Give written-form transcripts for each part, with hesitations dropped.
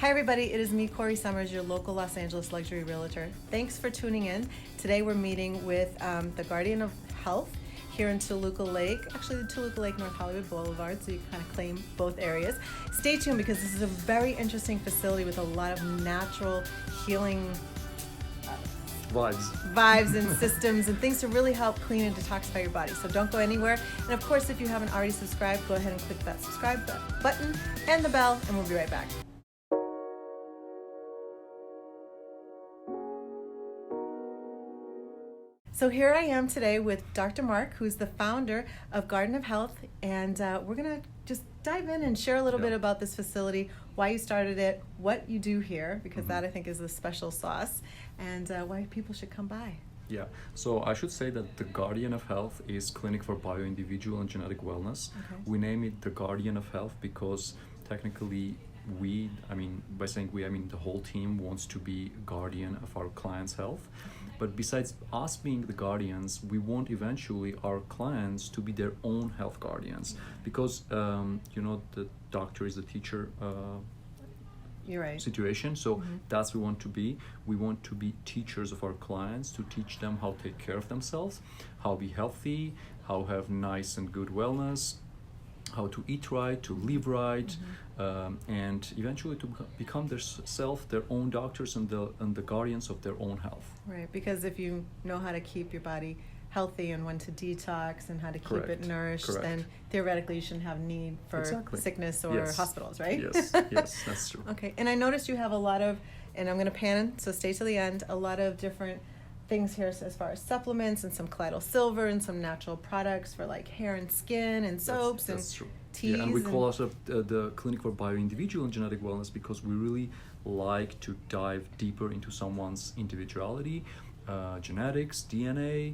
Hi everybody, it is me, Corrie Sommers, your local Los Angeles luxury realtor. Thanks for tuning in. Today we're meeting with the Guardian of Health here in Toluca Lake, actually the Toluca Lake North Hollywood Boulevard, so you can kind of claim both areas. Stay tuned because this is a very interesting facility with a lot of natural healing vibes and systems and things to really help clean and detoxify your body. So don't go anywhere. And of course, if you haven't already subscribed, go ahead and click that subscribe button and the bell, and we'll be right back. So here I am today with Dr. Mark, who's the founder of Garden of Health, and we're going to just dive in and share a little bit about this facility, why you started it, what you do here, because that I think is the special sauce, and why people should come by. Yeah, so I should say that the Guardian of Health is clinic for bio-individual and genetic wellness. Okay. We name it the Guardian of Health because technically by saying we, I mean the whole team wants to be guardian of our clients' health. But besides us being the guardians, we want eventually our clients to be their own health guardians, because the doctor is the teacher You're right. situation. So that's what we want to be. We want to be teachers of our clients, to teach them how to take care of themselves, how be healthy, how have nice and good wellness, how to eat right, to live right, and eventually to become their own doctors and the guardians of their own health. Right, because if you know how to keep your body healthy and when to detox and how to keep it nourished, then theoretically you shouldn't have need for sickness or hospitals, right? Yes, that's true. Okay, and I noticed you have a lot of, and I'm going to pan, so stay to the end, a lot of different things here as far as supplements and some colloidal silver and some natural products for like hair and skin and soaps that's and true. teas. Yeah, and we call ourselves the Clinic for Bio-Individual and Genetic Wellness because we really like to dive deeper into someone's individuality, genetics, DNA,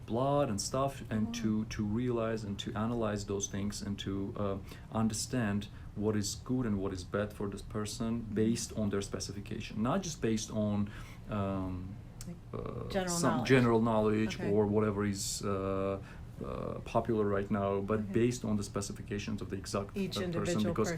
blood and stuff, and to realize and to analyze those things and to understand what is good and what is bad for this person based on their specification, not just based on general knowledge or whatever is popular right now, but based on the specifications of the exact person. Because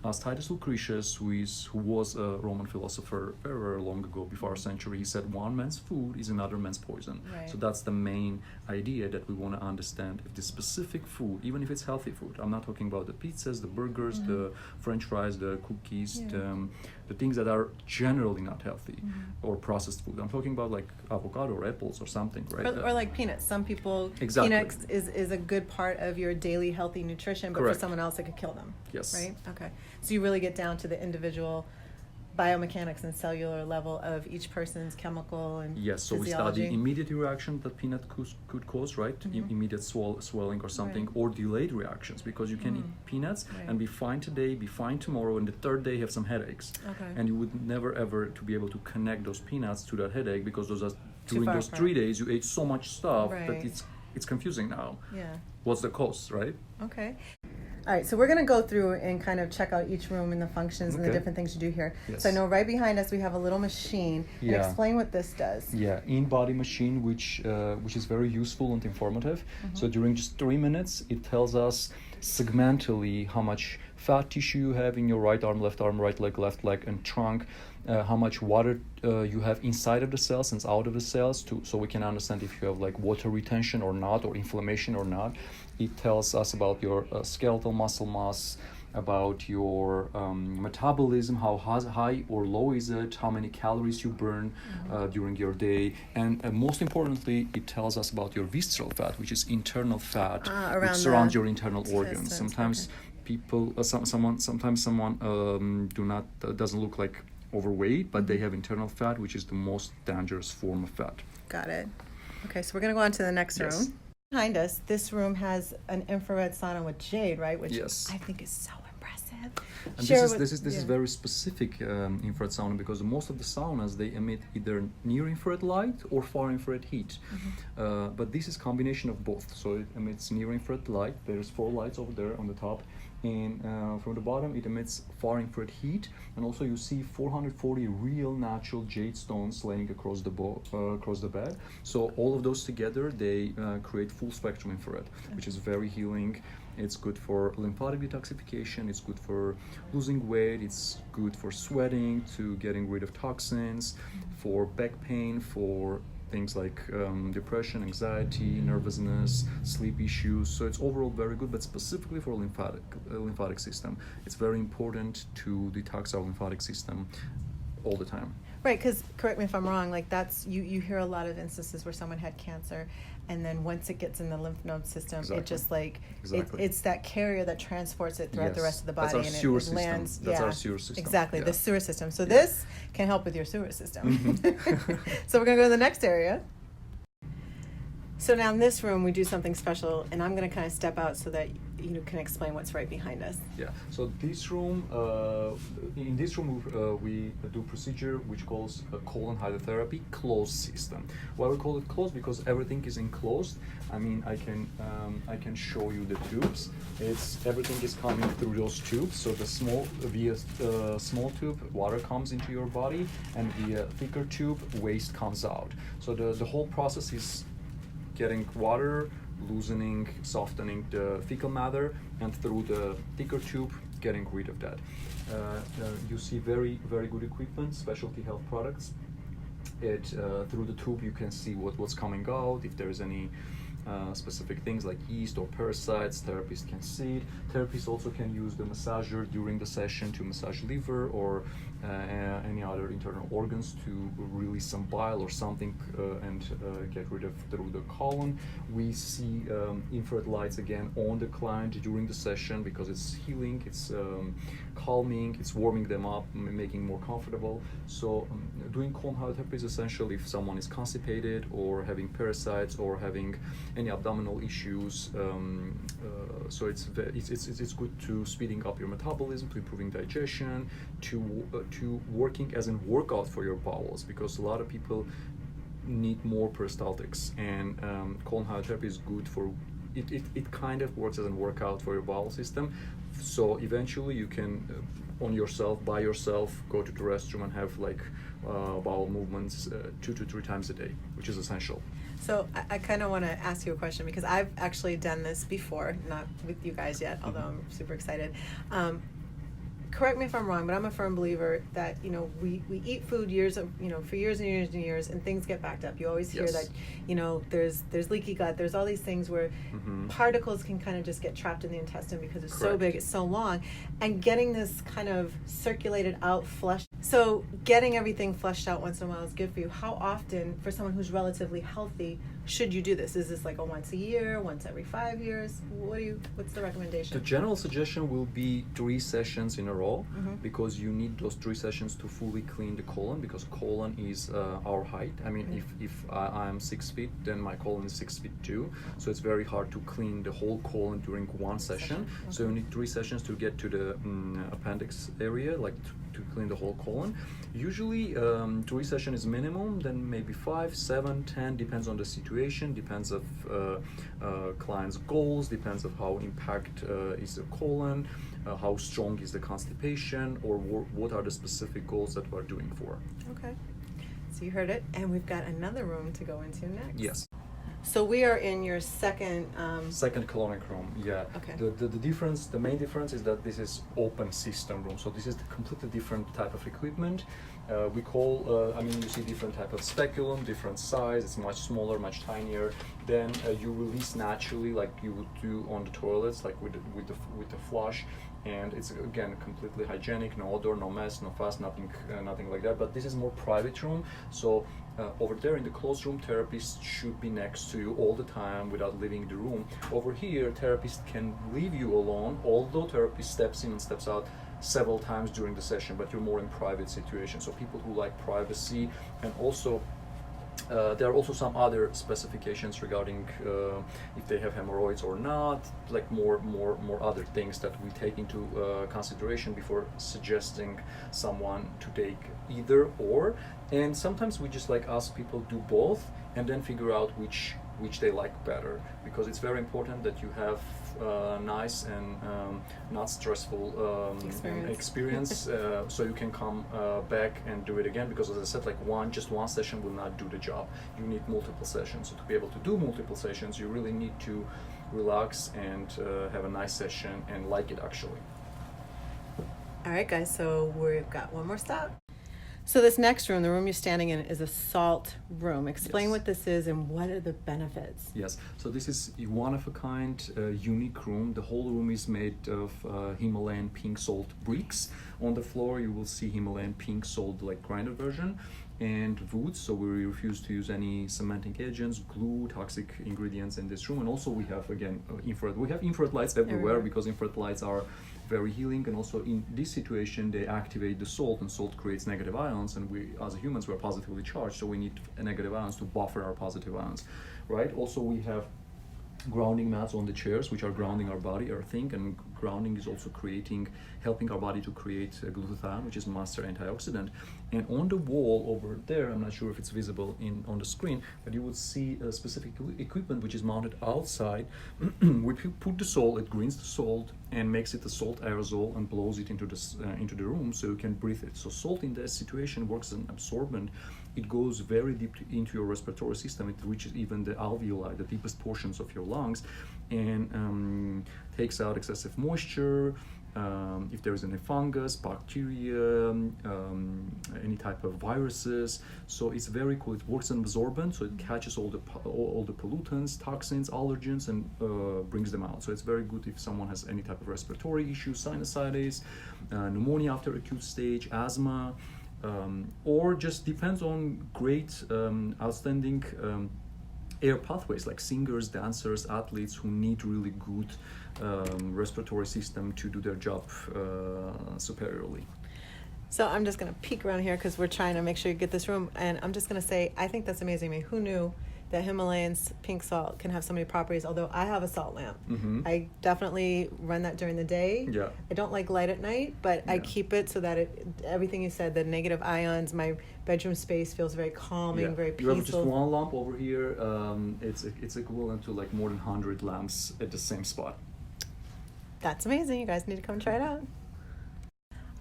as Titus Lucretius, who was a Roman philosopher very, very long ago, before our century, he said one man's food is another man's poison. Right. So that's the main idea, that we want to understand if the specific food, even if it's healthy food, I'm not talking about the pizzas, the burgers, the French fries, the cookies, the things that are generally not healthy, or processed food. I'm talking about like avocado or apples or something, right? Or like peanuts. Some people, peanuts is a good part of your daily healthy nutrition, but for someone else it could kill them. Yes. Right? Okay. So you really get down to the individual biomechanics and cellular level of each person's chemical and so physiology. We study immediate reaction that peanut could cause, right? Immediate swelling or something, or delayed reactions, because you can eat peanuts and be fine today, be fine tomorrow, and the third day have some headaches. Okay. And you would never ever to be able to connect those peanuts to that headache, because during those 3 days you ate so much stuff that it's confusing now. Yeah. What's the cause, right? Okay. All right, so we're going to go through and kind of check out each room and the functions and the different things you do here. Yes. So I know right behind us we have a little machine. And explain what this does. Yeah, in-body machine, which is very useful and informative. So during just 3 minutes, it tells us segmentally how much fat tissue you have in your right arm, left leg, and trunk. How much water you have inside of the cells and out of the cells, so we can understand if you have like water retention or not, or inflammation or not. It tells us about your skeletal muscle mass, about your metabolism, how high or low is it, how many calories you burn during your day, and most importantly, it tells us about your visceral fat, which is internal fat which surrounds your internal organs. Sometimes people, sometimes someone doesn't look like overweight, but they have internal fat, which is the most dangerous form of fat. Got it. Okay, so we're going to go on to the next room. Behind us, this room has an infrared sauna with jade, right? Which I think is so impressive. And this is very specific infrared sauna, because most of the saunas, they emit either near infrared light or far infrared heat. But this is combination of both. So it emits near infrared light. There's 4 lights over there on the top. And from the bottom it emits far infrared heat, and also you see 440 real natural jade stones laying across the bed. So all of those together, they create full spectrum infrared, which is very healing It's good for lymphatic detoxification. It's good for losing weight. It's good for sweating, to getting rid of toxins, for back pain, for things like depression, anxiety, nervousness, sleep issues. So it's overall very good, but specifically for lymphatic system, it's very important to detox our lymphatic system all the time. Right, because correct me if I'm wrong, like that's you hear a lot of instances where someone had cancer, and then once it gets in the lymph node system, Exactly. it just like Exactly. it's that carrier that transports it throughout the rest of the body, That's our and sewer it system. lands. That's our sewer system. Exactly, Yeah. the sewer system. So Yeah. this can help with your sewer system. Mhm. So we're gonna go to the next area. So now in this room we do something special, and I'm gonna kind of step out so that you can explain what's right behind us. Yeah. So this room, in this room, we do procedure which calls a colon hydrotherapy closed system. Why we call it closed? Because everything is enclosed. I mean, I can show you the tubes. Everything is coming through those tubes. So the via small tube, water comes into your body, and via thicker tube, waste comes out. So the whole process is getting water, loosening, softening the fecal matter, and through the thicker tube, getting rid of that. You see very, very good equipment, specialty health products. Through the tube, you can see what's coming out, if there is any specific things like yeast or parasites. Therapists can see it. Therapists also can use the massager during the session to massage liver or any other internal organs to release some bile or something and get rid of through the colon. We see infrared lights again on the client during the session because it's healing, it's calming, it's warming them up, making more comfortable. So doing colon hydrotherapy is essential if someone is constipated or having parasites or having any abdominal issues. So it's good to speeding up your metabolism, to improving digestion, to working as a workout for your bowels, because a lot of people need more peristaltics, and colon hydrotherapy is good for it. It kind of works as a workout for your bowel system. So eventually you can by yourself go to the restroom and have like bowel movements 2 to 3 times a day, which is essential. So I kind of want to ask you a question, because I've actually done this before, not with you guys yet, although I'm super excited. Correct me if I'm wrong, but I'm a firm believer that, we eat food for years and years and years, and things get backed up. You always hear Yes. that, there's leaky gut, there's all these things where particles can kind of just get trapped in the intestine because it's so Correct. big, it's so long, and getting this kind of circulated out, flushed. So getting everything flushed out once in a while is good for you. How often, for someone who's relatively healthy, should you do this? Is this like a once a year, once every 5 years? What's the recommendation? The general suggestion will be 3 sessions in a row, Mm-hmm. because you need those 3 sessions to fully clean the colon, because colon is our height. I mean, if I'm 6 feet, then my colon is 6 feet too. So it's very hard to clean the whole colon during one session. Okay. So you need 3 sessions to get to the appendix area, like to clean the whole colon. Usually 3 sessions is minimum, then maybe 5, 7, 10, depends on the situation, depends of client's goals, depends of how impact is the colon, how strong is the constipation, or what are the specific goals that we're doing for. Okay. So you heard it, and we've got another room to go into next. Yes. So we are in your second. Second colonic room, yeah. Okay. The main difference is that this is open system room. So this is a completely different type of equipment. You see different type of speculum, different size. It's much smaller, much tinier. Then you release naturally, like you would do on the toilets, like with the flush. And it's again completely hygienic, no odor, no mess, no fuss, nothing like that. But this is more private room. So over there in the closed room, therapists should be next to you all the time without leaving the room. Over here, therapists can leave you alone, although therapist steps in and steps out several times during the session, but you're more in private situation. So people who like privacy, and also there are also some other specifications regarding if they have hemorrhoids or not, like more other things that we take into consideration before suggesting someone to take either or. And sometimes we just ask people do both and then figure out which they like better, because it's very important that you have nice and not stressful experience so you can come back and do it again, because as I said, just one session will not do the job. You need multiple sessions. So to be able to do multiple sessions, you really need to relax and have a nice session and like it actually. All right, guys, so we've got one more stop. So this next room, the room you're standing in, is a salt room. Explain Yes. what this is and what are the benefits? Yes, so this is a one of a kind, unique room. The whole room is made of Himalayan pink salt bricks. On the floor you will see Himalayan pink salt like grinded version and wood, so we refuse to use any cementing agents, glue, toxic ingredients in this room. And also we have, again, infrared. We have infrared lights everywhere because infrared lights are very healing, and also in this situation they activate the salt, and salt creates negative ions, and we as humans we're positively charged, so we need negative ions to buffer our positive ions, right? Also we have grounding mats on the chairs which are grounding our body, earthing, and grounding is also helping our body to create glutathione, which is master antioxidant. And on the wall over there, I'm not sure if it's visible on the screen, but you would see a specific equipment which is mounted outside. We put the salt, it greens the salt and makes it a salt aerosol and blows it into the room so you can breathe it. So salt in this situation works as an absorbent. It goes very deep into your respiratory system. It reaches even the alveoli, the deepest portions of your lungs, and takes out excessive moisture, if there is any fungus, bacteria, any type of viruses. So it's very cool. It works as an absorbent, so it catches all the pollutants, toxins, allergens, and brings them out. So it's very good if someone has any type of respiratory issues, sinusitis, pneumonia after acute stage, asthma, or just depends on great, outstanding air pathways like singers, dancers, athletes who need really good respiratory system to do their job superiorly. So I'm just going to peek around here because we're trying to make sure you get this room, and I'm just going to say I think that's amazing. I mean, who knew that Himalayan pink salt can have so many properties? Although I have a salt lamp. Mm-hmm. I definitely run that during the day. Yeah. I don't like light at night, but I keep it so that everything you said, the negative ions, my bedroom space feels very calming, very peaceful. You have just one lamp over here. It's equivalent to like more than 100 lamps at the same spot. That's amazing. You guys need to come try it out.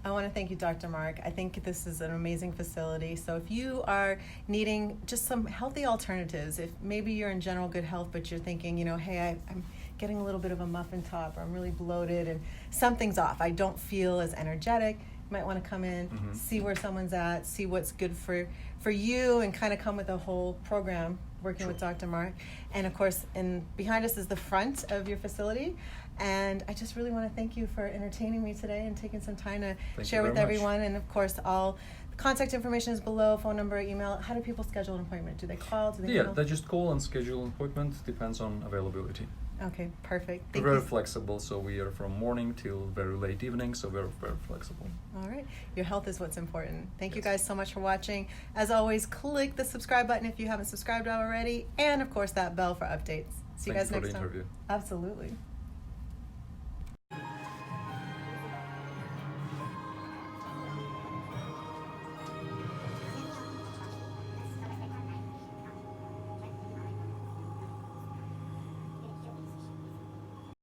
I want to thank you, Dr. Mark. I think this is an amazing facility. So if you are needing just some healthy alternatives, if maybe you're in general good health, but you're thinking, hey, I'm getting a little bit of a muffin top, or I'm really bloated and something's off, I don't feel as energetic, you might want to come in, see where someone's at, see what's good for you, and kind of come with a whole program working with Dr. Mark. And of course, behind us is the front of your facility. And I just really want to thank you for entertaining me today and taking some time to share with everyone. And of course, all the contact information is below, phone number, email. How do people schedule an appointment? Do they call? Do they email? They just call and schedule an appointment. Depends on availability. Okay, perfect. We're very flexible, so we are from morning till very late evening, so we're very flexible. All right. Your health is what's important. Thank you guys so much for watching. As always, click the subscribe button if you haven't subscribed already, and of course that bell for updates. See you guys next time. Thank you for the interview. Absolutely.